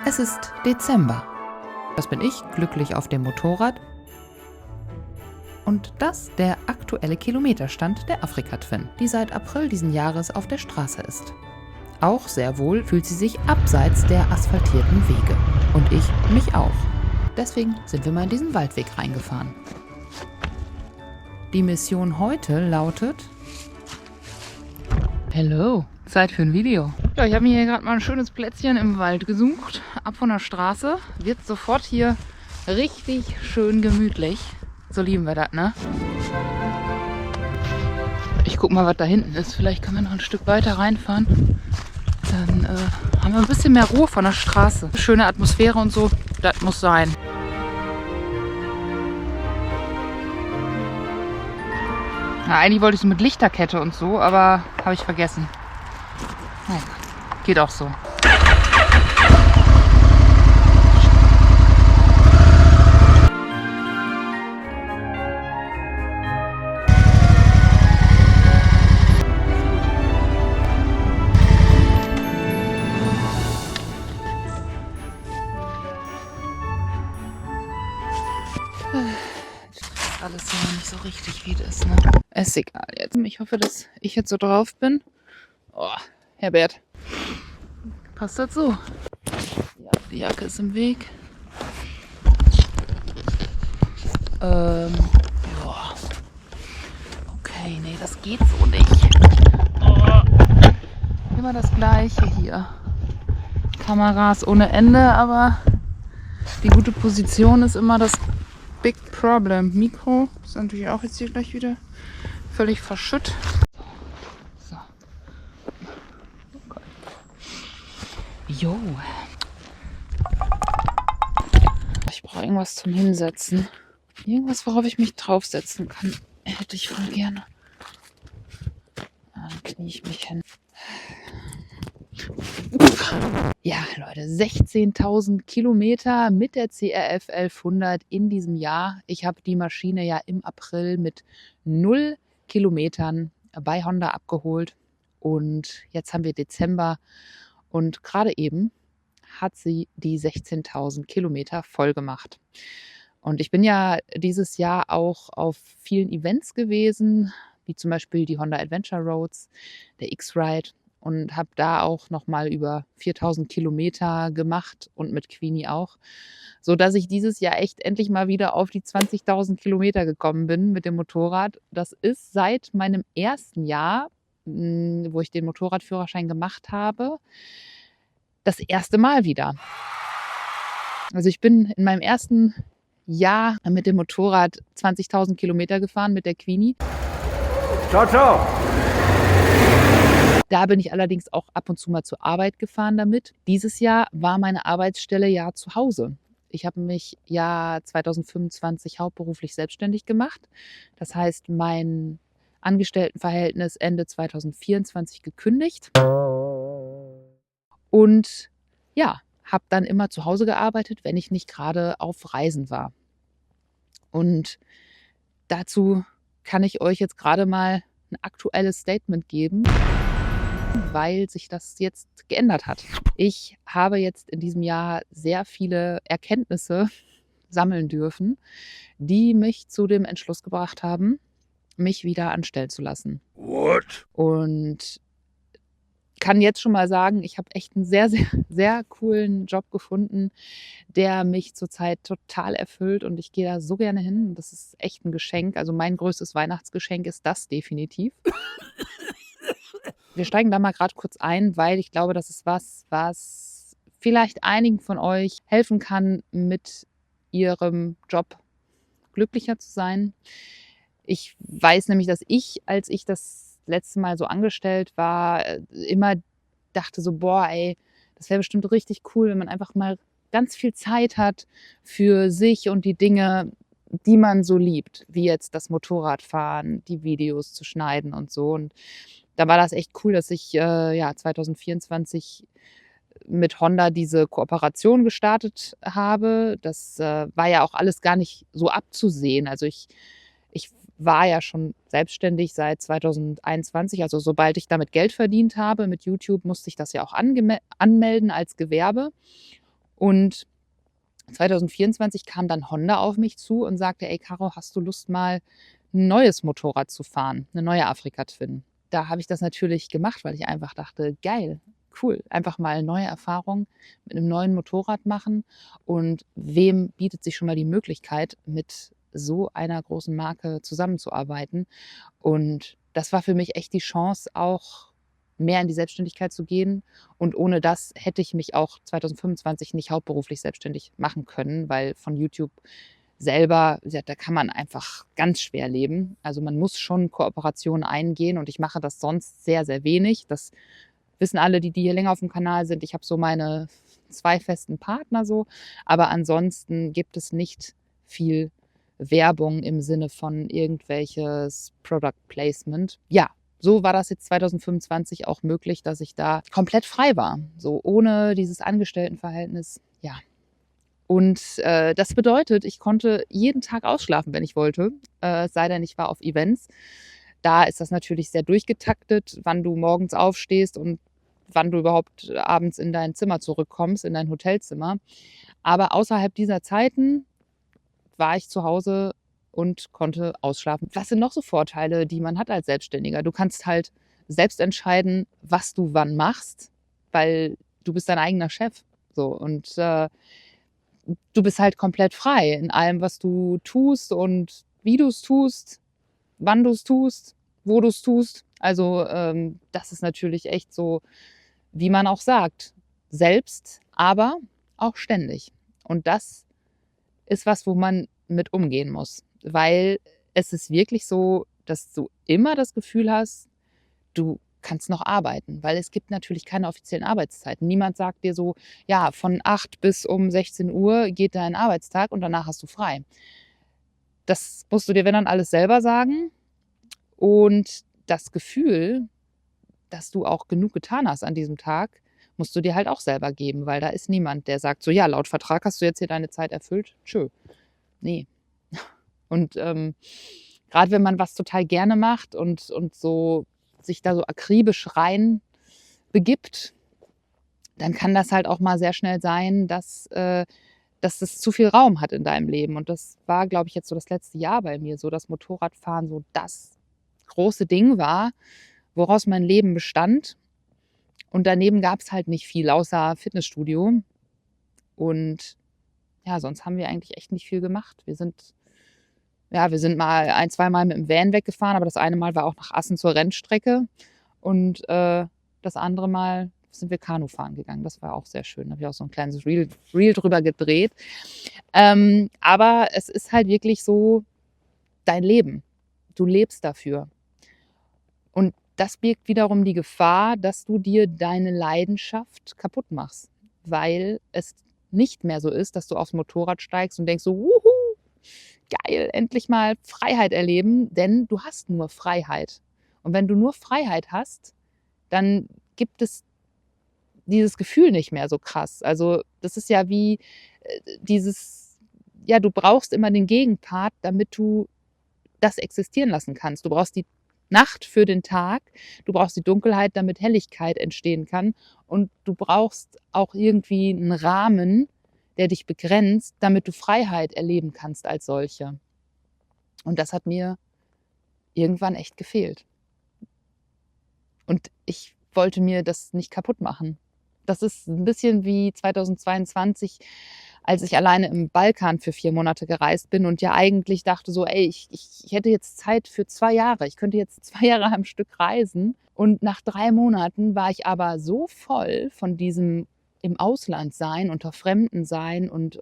Es ist Dezember. Das bin ich, glücklich auf dem Motorrad. Und das der aktuelle Kilometerstand der Afrika Twin, die seit April diesen Jahres auf der Straße ist. Auch sehr wohl fühlt sie sich abseits der asphaltierten Wege. Und ich mich auch. Deswegen sind wir mal in diesen Waldweg reingefahren. Die Mission heute lautet: Hello, Zeit für ein Video. Ja, ich habe mir hier gerade mal ein schönes Plätzchen im Wald gesucht. Ab von der Straße. Wird sofort hier richtig schön gemütlich. So lieben wir das, ne? Ich guck mal, was da hinten ist. Vielleicht können wir noch ein Stück weiter reinfahren. Dann haben wir ein bisschen mehr Ruhe von der Straße. Schöne Atmosphäre und so, das muss sein. Ja, eigentlich wollte ich so mit Lichterkette und so, aber habe ich vergessen. Naja, geht auch so. Alles ja noch nicht so richtig, wie das ist, ne? Ist egal jetzt. Ich hoffe, dass ich jetzt so drauf bin. Oh, Herbert. Passt dazu. Ja, die Jacke ist im Weg. Ja. Okay, nee, das geht so nicht. Oh. Immer das Gleiche hier. Kameras ohne Ende, aber die gute Position ist immer das Big Problem. Mikro ist natürlich auch jetzt hier gleich wieder völlig verschütt. So. Okay. Jo. Ich brauche irgendwas zum Hinsetzen. Irgendwas, worauf ich mich draufsetzen kann. Hätte ich voll gerne. Dann knie ich mich hin. Ja, Leute, 16.000 Kilometer mit der CRF 1100 in diesem Jahr. Ich habe die Maschine ja im April mit 0 Kilometern bei Honda abgeholt. Und jetzt haben wir Dezember und gerade eben hat sie die 16.000 Kilometer voll gemacht. Und ich bin ja dieses Jahr auch auf vielen Events gewesen, wie zum Beispiel die Honda Adventure Roads, der X-Ride. Und habe da auch nochmal über 4.000 Kilometer gemacht und mit Queenie auch, sodass ich dieses Jahr echt endlich mal wieder auf die 20.000 Kilometer gekommen bin mit dem Motorrad. Das ist seit meinem ersten Jahr, wo ich den Motorradführerschein gemacht habe, das erste Mal wieder. Also ich bin in meinem ersten Jahr mit dem Motorrad 20.000 Kilometer gefahren mit der Queenie. Ciao, ciao! Da bin ich allerdings auch ab und zu mal zur Arbeit gefahren damit. Dieses Jahr war meine Arbeitsstelle ja zu Hause. Ich habe mich ja 2025 hauptberuflich selbstständig gemacht. Das heißt, mein Angestelltenverhältnis Ende 2024 gekündigt. Und ja, habe dann immer zu Hause gearbeitet, wenn ich nicht gerade auf Reisen war. Und dazu kann ich euch jetzt gerade mal ein aktuelles Statement geben, weil sich das jetzt geändert hat. Ich habe jetzt in diesem Jahr sehr viele Erkenntnisse sammeln dürfen, die mich zu dem Entschluss gebracht haben, mich wieder anstellen zu lassen. What? Und kann jetzt schon mal sagen, ich habe echt einen sehr, sehr, sehr coolen Job gefunden, der mich zurzeit total erfüllt und ich gehe da so gerne hin. Das ist echt ein Geschenk. Also mein größtes Weihnachtsgeschenk ist das definitiv. Wir steigen da mal gerade kurz ein, weil ich glaube, das ist was vielleicht einigen von euch helfen kann, mit ihrem Job glücklicher zu sein. Ich weiß nämlich, dass ich, als ich das letzte Mal so angestellt war, immer dachte so, boah, ey, das wäre bestimmt richtig cool, wenn man einfach mal ganz viel Zeit hat für sich und die Dinge, die man so liebt, wie jetzt das Motorradfahren, die Videos zu schneiden und so. Und da war das echt cool, dass ich 2024 mit Honda diese Kooperation gestartet habe. Das war ja auch alles gar nicht so abzusehen. Also ich war ja schon selbstständig seit 2021. Also sobald ich damit Geld verdient habe mit YouTube, musste ich das ja auch anmelden als Gewerbe. Und 2024 kam dann Honda auf mich zu und sagte: „Ey Caro, hast du Lust, mal ein neues Motorrad zu fahren, eine neue Afrika Twin?“ Da habe ich das natürlich gemacht, weil ich einfach dachte: „Geil, cool, einfach mal neue Erfahrungen mit einem neuen Motorrad machen.“ Und wem bietet sich schon mal die Möglichkeit, mit so einer großen Marke zusammenzuarbeiten? Und das war für mich echt die Chance, auch mehr in die Selbstständigkeit zu gehen. Und ohne das hätte ich mich auch 2025 nicht hauptberuflich selbstständig machen können, weil von YouTube selber, ja, da kann man einfach ganz schwer leben. Also man muss schon Kooperationen eingehen und ich mache das sonst sehr, sehr wenig. Das wissen alle, die hier länger auf dem Kanal sind. Ich habe so meine 2 festen Partner so, aber ansonsten gibt es nicht viel Werbung im Sinne von irgendwelches Product Placement. Ja, so war das jetzt 2025 auch möglich, dass ich da komplett frei war, so ohne dieses Angestelltenverhältnis, ja. Und, das bedeutet, ich konnte jeden Tag ausschlafen, wenn ich wollte, es sei denn, ich war auf Events. Da ist das natürlich sehr durchgetaktet, wann du morgens aufstehst und wann du überhaupt abends in dein Zimmer zurückkommst, in dein Hotelzimmer. Aber außerhalb dieser Zeiten war ich zu Hause und konnte ausschlafen. Was sind noch so Vorteile, die man hat als Selbstständiger? Du kannst halt selbst entscheiden, was du wann machst, weil du bist dein eigener Chef, so. Und, du bist halt komplett frei in allem, was du tust und wie du es tust, wann du es tust, wo du es tust. Also, das ist natürlich echt so, wie man auch sagt, selbst, aber auch ständig. Und das ist was, wo man mit umgehen muss, weil es ist wirklich so, dass du immer das Gefühl hast, du kannst noch arbeiten, weil es gibt natürlich keine offiziellen Arbeitszeiten. Niemand sagt dir so: „Ja, von 8 bis um 16 Uhr geht dein Arbeitstag und danach hast du frei.“ Das musst du dir, wenn dann, alles selber sagen und das Gefühl, dass du auch genug getan hast an diesem Tag, musst du dir halt auch selber geben, weil da ist niemand, der sagt so: „Ja, laut Vertrag hast du jetzt hier deine Zeit erfüllt. Tschö.“ Ne. Und, grad wenn man was total gerne macht und so sich da so akribisch rein begibt, dann kann das halt auch mal sehr schnell sein, dass es zu viel Raum hat in deinem Leben. Und das war, glaube ich, jetzt so das letzte Jahr bei mir so, dass Motorradfahren so das große Ding war, woraus mein Leben bestand. Und daneben gab's halt nicht viel außer Fitnessstudio. Und ja, sonst haben wir eigentlich echt nicht viel gemacht. Wir sind mal ein zweimal mit dem Van weggefahren, aber das eine Mal war auch nach Assen zur Rennstrecke und, das andere Mal sind wir Kanufahren gegangen. Das war auch sehr schön. Da habe ich auch so 'n kleines Reel drüber gedreht. Aber es ist halt wirklich so dein Leben. Du lebst dafür. Und das birgt wiederum die Gefahr, dass du dir deine Leidenschaft kaputt machst, weil es nicht mehr so ist, dass du aufs Motorrad steigst und denkst so: „Wuhu, geil, endlich mal Freiheit erleben“, denn du hast nur Freiheit. Und wenn du nur Freiheit hast, dann gibt es dieses Gefühl nicht mehr so krass. Also, das ist ja wie, dieses ja, du brauchst immer den Gegenpart, damit du das existieren lassen kannst. Du brauchst die Nacht für den Tag, du brauchst die Dunkelheit, damit Helligkeit entstehen kann und du brauchst auch irgendwie 'n Rahmen, der dich begrenzt, damit du Freiheit erleben kannst als solche. Und das hat mir irgendwann echt gefehlt. Und ich wollte mir das nicht kaputt machen. Das ist 'n bisschen wie 2022, als ich alleine im Balkan für 4 Monate gereist bin und ja eigentlich dachte so: „Ey, ich hätte jetzt Zeit für 2 Jahre. Ich könnte jetzt 2 Jahre am Stück reisen.“ Und nach 3 Monaten war ich aber so voll von diesem im Ausland sein, unter Fremden sein und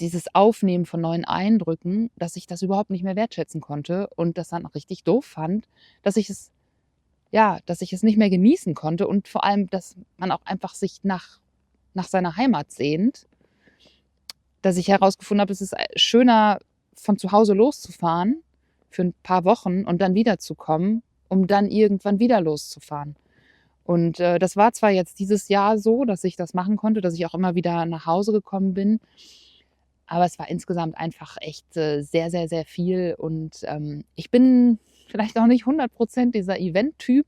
dieses Aufnehmen von neuen Eindrücken, dass ich das überhaupt nicht mehr wertschätzen konnte und das dann auch richtig doof fand, dass ich es dass ich es nicht mehr genießen konnte und vor allem, dass man auch einfach sich nach seiner Heimat sehnt, dass ich herausgefunden habe, es ist, schöner, von zu Hause loszufahren für 'n paar Wochen und dann wiederzukommen, um dann irgendwann wieder loszufahren. Und, das war zwar jetzt dieses Jahr so, dass ich das machen konnte, dass ich auch immer wieder nach Hause gekommen bin, aber es war insgesamt einfach echt, sehr, sehr, sehr viel und, ich bin vielleicht auch nicht 100% dieser Event-Typ,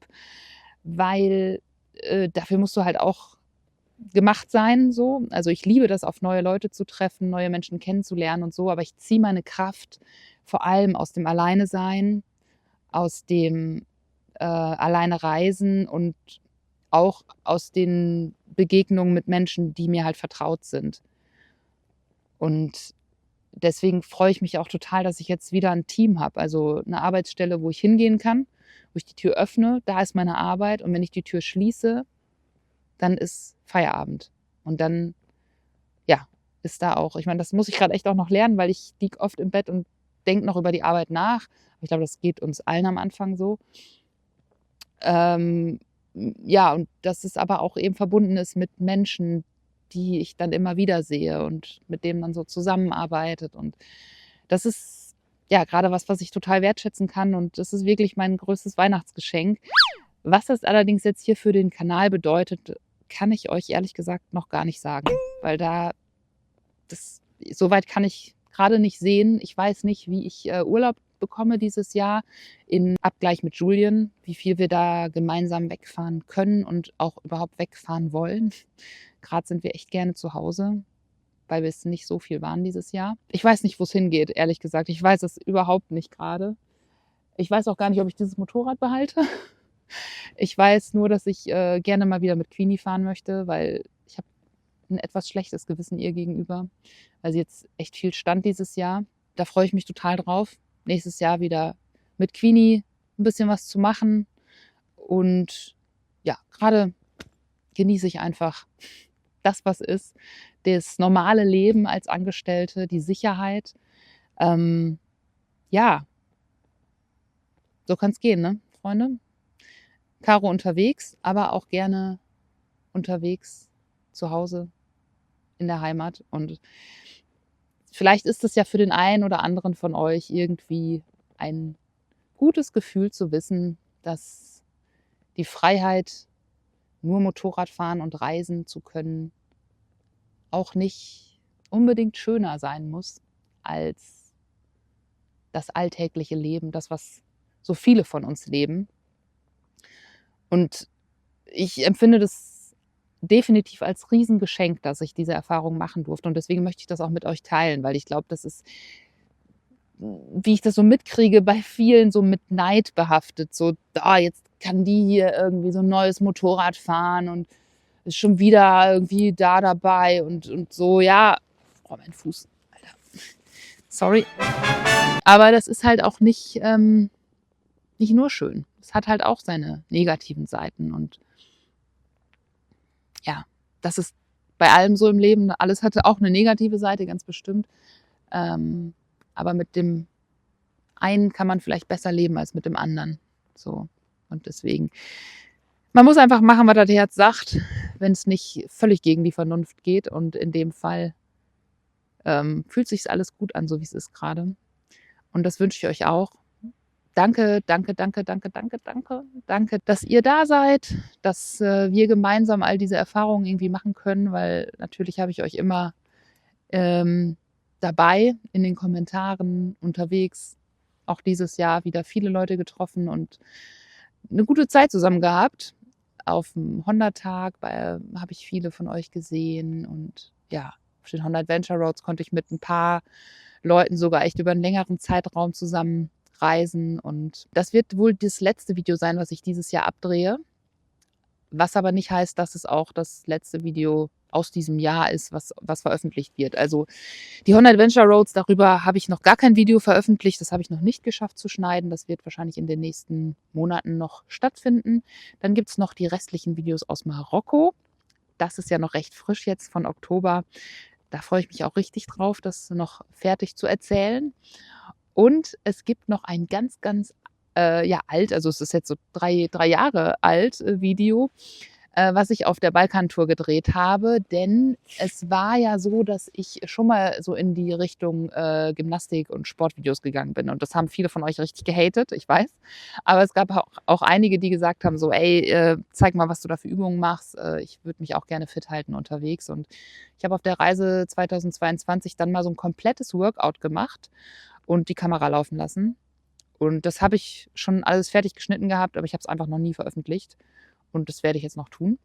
weil, dafür musst du halt auch gemacht sein so. Also, ich liebe das, auf neue Leute zu treffen, neue Menschen kennenzulernen und so, aber ich ziehe meine Kraft vor allem aus dem Alleine-Sein, aus dem, alleine reisen und auch aus den Begegnungen mit Menschen, die mir halt vertraut sind. Und deswegen freue ich mich auch total, dass ich jetzt wieder ein Team habe, also eine Arbeitsstelle, wo ich hingehen kann, wo ich die Tür öffne, da ist meine Arbeit und wenn ich die Tür schließe, dann ist Feierabend. Und dann, ja, ist da auch ich meine, das muss ich grad echt auch noch lernen, weil ich liege oft im Bett und denke noch über die Arbeit nach. Ich glaube, das geht uns allen am Anfang so. Ähm, ja, und dass es aber auch eben verbunden ist mit Menschen, die ich dann immer wieder sehe und mit denen man so zusammenarbeitet. Und das ist, ja, grade was ich total wertschätzen kann und das ist wirklich mein größtes Weihnachtsgeschenk. Was das allerdings jetzt hier für den Kanal bedeutet, kann ich euch ehrlich gesagt noch gar nicht sagen, weil das so weit kann ich grade nicht sehen. Ich weiß nicht, wie ich, Urlaub bekomme dieses Jahr in Abgleich mit Julien, wie viel wir da gemeinsam wegfahren können und auch überhaupt wegfahren wollen. Grad sind wir echt gerne zu Hause, weil wir es nicht so viel waren dieses Jahr. Ich weiß nicht, wo's hingeht, ehrlich gesagt. Ich weiß es überhaupt nicht grade. Ich weiß auch gar nicht, ob ich dieses Motorrad behalte. Ich weiß nur, dass ich, gerne mal wieder mit Queenie fahren möchte, weil ich habe 'n etwas schlechtes Gewissen ihr gegenüber, weil sie jetzt echt viel stand dieses Jahr. Da freue ich mich total drauf, nächstes Jahr wieder mit Queenie 'n bisschen was zu machen. Und ja, grade genieße ich einfach das, was ist, das normale Leben als Angestellte, die Sicherheit. Ja, so kann's gehen, ne, Freunde? Caro unterwegs, aber auch gerne unterwegs zu Hause in der Heimat. Und vielleicht ist es ja für den einen oder anderen von euch irgendwie ein gutes Gefühl zu wissen, dass die Freiheit, nur Motorrad fahren und reisen zu können, auch nicht unbedingt schöner sein muss als das alltägliche Leben, das, was so viele von uns leben. Und ich empfinde das definitiv als Riesengeschenk, dass ich diese Erfahrung machen durfte. Und deswegen möchte ich das auch mit euch teilen, weil ich glaube, das ist, wie ich das so mitkriege, bei vielen so mit Neid behaftet. So, jetzt kann die hier irgendwie so 'n neues Motorrad fahren und ist schon wieder irgendwie da dabei und so. Ja, oh, mein Fuß, Alter. Sorry. Aber das ist halt auch nicht nur schön. Es hat halt auch seine negativen Seiten und ja, das ist bei allem so im Leben. Alles hatte auch 'ne negative Seite, ganz bestimmt. Aber mit dem einen kann man vielleicht besser leben als mit dem anderen. So. Und deswegen man muss einfach machen, was das Herz sagt, wenn's nicht völlig gegen die Vernunft geht. Und in dem Fall, fühlt sich's alles gut an, so wie's ist grade. Und das wünsche ich euch auch. Danke, danke, danke, danke, danke, danke. Danke, dass ihr da seid, dass, wir gemeinsam all diese Erfahrungen irgendwie machen können, weil natürlich habe ich euch immer, dabei in den Kommentaren, unterwegs, auch dieses Jahr wieder viele Leute getroffen und 'ne gute Zeit zusammen gehabt. Auf'm Honda-Tag habe ich viele von euch gesehen und ja, auf den Honda Adventure Roads konnte ich mit 'n paar Leuten sogar echt über 'n längeren Zeitraum zusammen reisen und das wird wohl das letzte Video sein, was ich dieses Jahr abdrehe, was aber nicht heißt, dass es auch das letzte Video aus diesem Jahr ist, was veröffentlicht wird. Also, die Honda Adventure Roads, darüber habe ich noch gar kein Video veröffentlicht. Das habe ich noch nicht geschafft zu schneiden. Das wird wahrscheinlich in den nächsten Monaten noch stattfinden. Dann gibt's noch die restlichen Videos aus Marokko. Das ist ja noch recht frisch jetzt von Oktober. Da freue ich mich auch richtig drauf, das noch fertig zu erzählen. Und es gibt noch ein ganz, ganz, ja, alt, also es ist jetzt so drei Jahre alt, Video, was ich auf der Balkantour gedreht habe. Denn es war ja so, dass ich schon mal so in die Richtung, Gymnastik und Sportvideos gegangen bin. Und das haben viele von euch richtig gehatet, ich weiß. Aber es gab auch einige, die gesagt haben so: „Ey, zeig mal, was du da für Übungen machst. Ich würde mich auch gerne fit halten unterwegs.“ Und ich habe auf der Reise 2022 dann mal so 'n komplettes Workout gemacht und die Kamera laufen lassen. Und das habe ich schon alles fertig geschnitten gehabt, aber ich habe es einfach noch nie veröffentlicht und das werde ich jetzt noch tun.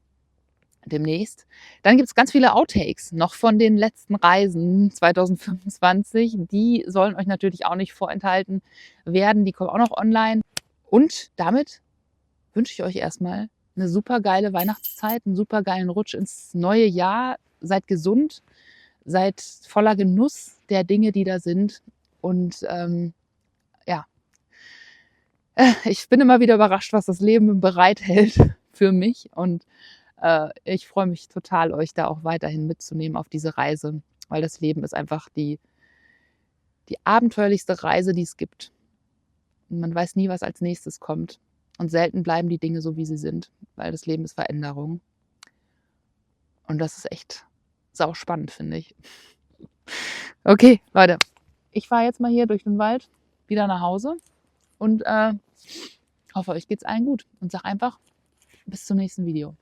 demnächst. Dann gibt es ganz viele Outtakes noch von den letzten Reisen 2025. Die sollen euch natürlich auch nicht vorenthalten werden. Die kommen auch noch online. Und damit wünsche ich euch erstmal eine super geile Weihnachtszeit, einen super geilen Rutsch ins neue Jahr. Seid gesund, seid voller Genuss der Dinge, die da sind. Und ja, ich bin immer wieder überrascht, was das Leben bereithält für mich. Und ich freue mich total, euch da auch weiterhin mitzunehmen auf diese Reise, weil das Leben ist einfach die abenteuerlichste Reise, die es gibt. Und man weiß nie, was als nächstes kommt. Und selten bleiben die Dinge so, wie sie sind, weil das Leben ist Veränderung. Und das ist echt sau spannend, finde ich. Okay, Leute, ich fahre jetzt mal hier durch den Wald wieder nach Hause und hoffe, euch geht's allen gut und sag einfach bis zum nächsten Video.